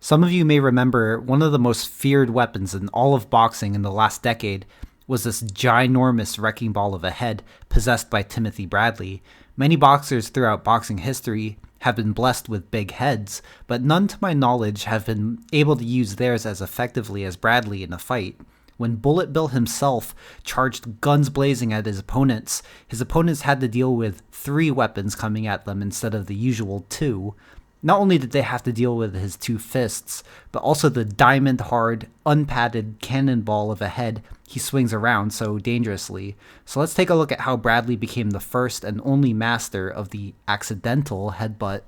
Some of you may remember one of the most feared weapons in all of boxing in the last decade was this ginormous wrecking ball of a head possessed by Timothy Bradley. Many boxers throughout boxing history have been blessed with big heads, but none to my knowledge have been able to use theirs as effectively as Bradley in a fight. When Bullet Bill himself charged guns blazing at his opponents had to deal with 3 weapons coming at them instead of the usual 2. Not only did they have to deal with his 2 fists, but also the diamond-hard, unpadded cannonball of a head he swings around so dangerously. So let's take a look at how Bradley became the first and only master of the accidental headbutt.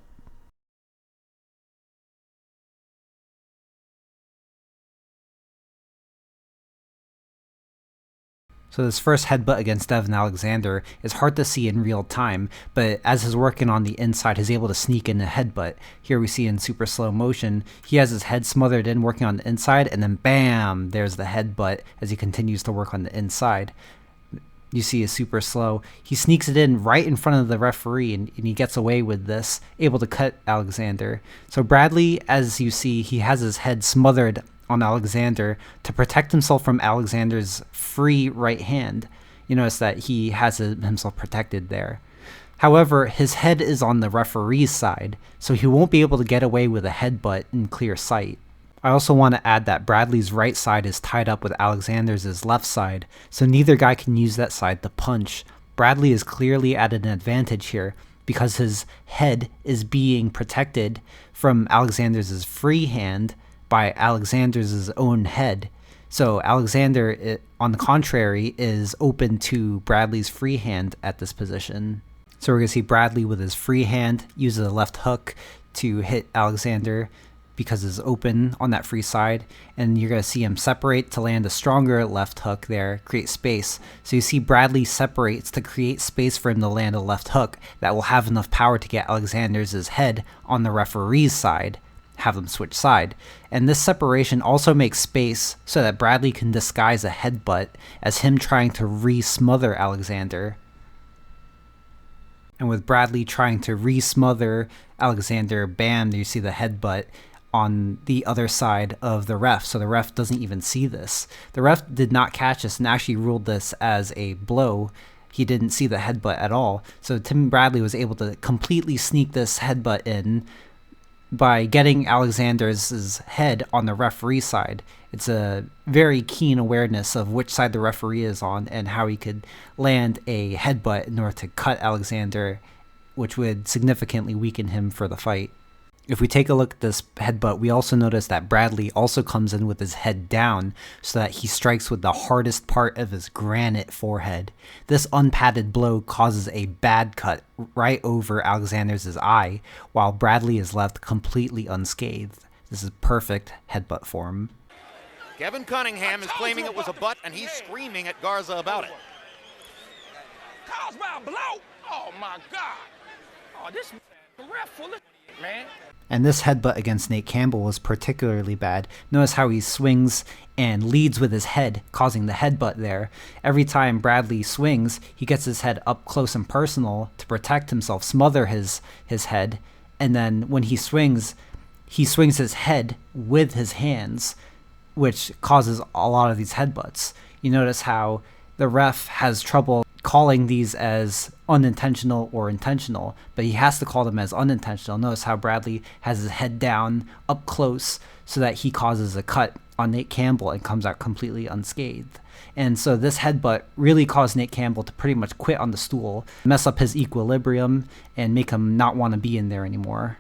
So this first headbutt against Devin Alexander is hard to see in real time, but as he's working on the inside, he's able to sneak in a headbutt. Here we see in super slow motion, he has his head smothered in working on the inside, and then bam, there's the headbutt as he continues to work on the inside. You see is super slow. He sneaks it in right in front of the referee, and he gets away with this, able to cut Alexander. So Bradley, as you see, he has his head smothered on Alexander to protect himself from Alexander's free right hand. You notice that he has himself protected there. However, his head is on the referee's side, so he won't be able to get away with a headbutt in clear sight. I also want to add that Bradley's right side is tied up with Alexander's left side, so neither guy can use that side to punch. Bradley is clearly at an advantage here because his head is being protected from Alexander's free hand by Alexander's own head. So Alexander, on the contrary, is open to Bradley's free hand at this position. So we're going to see Bradley with his free hand use a left hook to hit Alexander because it's open on that free side, and you're going to see him separate to land a stronger left hook there, create space. So you see Bradley separates to create space for him to land a left hook that will have enough power to get Alexander's head on the referee's side, have them switch side. And this separation also makes space so that Bradley can disguise a headbutt as him trying to re-smother Alexander. And with Bradley trying to re-smother Alexander, bam, you see the headbutt on the other side of the ref. So the ref doesn't even see this. The ref did not catch this and actually ruled this as a blow. He didn't see the headbutt at all. So Tim Bradley was able to completely sneak this headbutt in by getting Alexander's head on the referee side. It's a very keen awareness of which side the referee is on and how he could land a headbutt in order to cut Alexander, which would significantly weaken him for the fight. If we take a look at this headbutt, we also notice that Bradley also comes in with his head down so that he strikes with the hardest part of his granite forehead. This unpadded blow causes a bad cut right over Alexander's eye, while Bradley is left completely unscathed. This is perfect headbutt form. Kevin Cunningham is claiming it was a butt, and he's screaming at Garza about it. Caused by a blow? Oh my God! Oh, this ref full of man. And this headbutt against Nate Campbell was particularly bad. Notice how he swings and leads with his head, causing the headbutt there. Every time Bradley swings, he gets his head up close and personal to protect himself, smother his head, and then when he swings his head with his hands, which causes a lot of these headbutts. You notice how the ref has trouble calling these as unintentional or intentional, but he has to call them as unintentional. Notice how Bradley has his head down up close so that he causes a cut on Nate Campbell and comes out completely unscathed. And so this headbutt really caused Nate Campbell to pretty much quit on the stool, mess up his equilibrium, and make him not want to be in there anymore.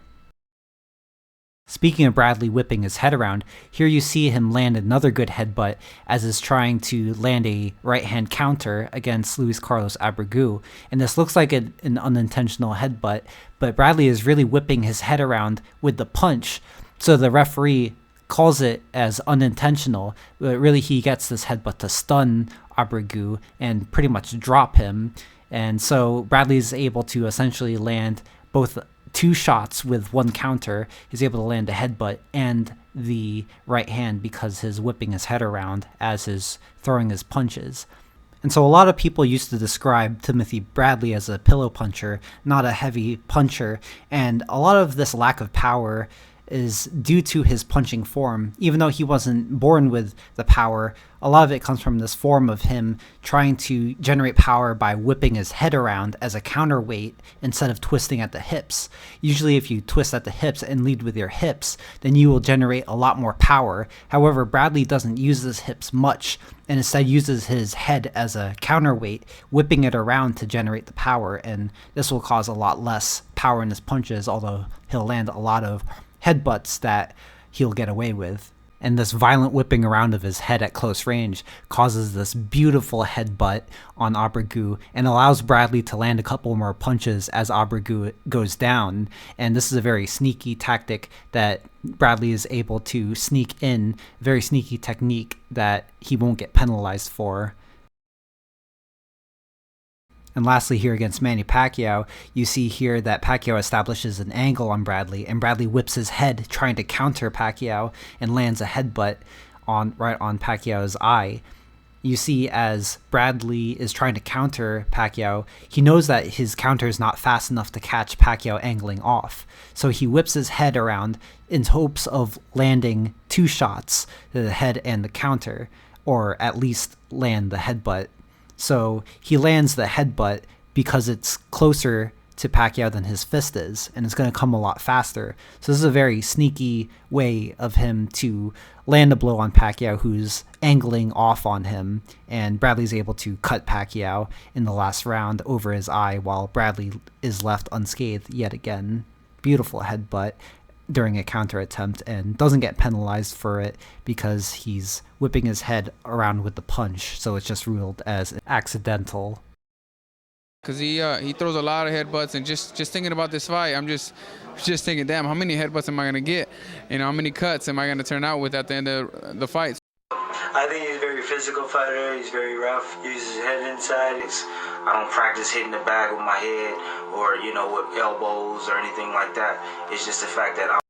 Speaking of Bradley whipping his head around, here you see him land another good headbutt as is trying to land a right-hand counter against Luis Carlos Abregu. And this looks like an unintentional headbutt, but Bradley is really whipping his head around with the punch, so the referee calls it as unintentional, but really he gets this headbutt to stun Abregu and pretty much drop him. And so Bradley is able to essentially land both 2 shots with 1 counter. He's able to land a headbutt and the right hand because he's whipping his head around as he's throwing his punches. And so a lot of people used to describe Timothy Bradley as a pillow puncher, not a heavy puncher, and a lot of this lack of power is due to his punching form. Even though he wasn't born with the power, a lot of it comes from this form of him trying to generate power by whipping his head around as a counterweight instead of twisting at the hips. Usually if you twist at the hips and lead with your hips, then you will generate a lot more power. However, Bradley doesn't use his hips much and instead uses his head as a counterweight, whipping it around to generate the power, and this will cause a lot less power in his punches, although he'll land a lot of headbutts that he'll get away with. And this violent whipping around of his head at close range causes this beautiful headbutt on Abregu and allows Bradley to land a couple more punches as Abregu goes down. And this is a very sneaky tactic that Bradley is able to sneak in, very sneaky technique that he won't get penalized for. And lastly, here against Manny Pacquiao, you see here that Pacquiao establishes an angle on Bradley, and Bradley whips his head trying to counter Pacquiao and lands a headbutt right on Pacquiao's eye. You see as Bradley is trying to counter Pacquiao, he knows that his counter is not fast enough to catch Pacquiao angling off. So he whips his head around in hopes of landing 2 shots, the head and the counter, or at least land the headbutt. So he lands the headbutt because it's closer to Pacquiao than his fist is, and it's going to come a lot faster. So this is a very sneaky way of him to land a blow on Pacquiao, who's angling off on him, and Bradley's able to cut Pacquiao in the last round over his eye while Bradley is left unscathed yet again. Beautiful headbutt during a counter attempt, and doesn't get penalized for it because he's whipping his head around with the punch, so it's just ruled as accidental. Because he throws a lot of headbutts, and just thinking about this fight, I'm just thinking, damn, how many headbutts am I gonna get? You know, how many cuts am I gonna turn out with at the end of the fight? I think he's a very physical fighter. He's very rough. He uses his head inside. I don't practice hitting the bag with my head or, you know, with elbows or anything like that. It's just the fact that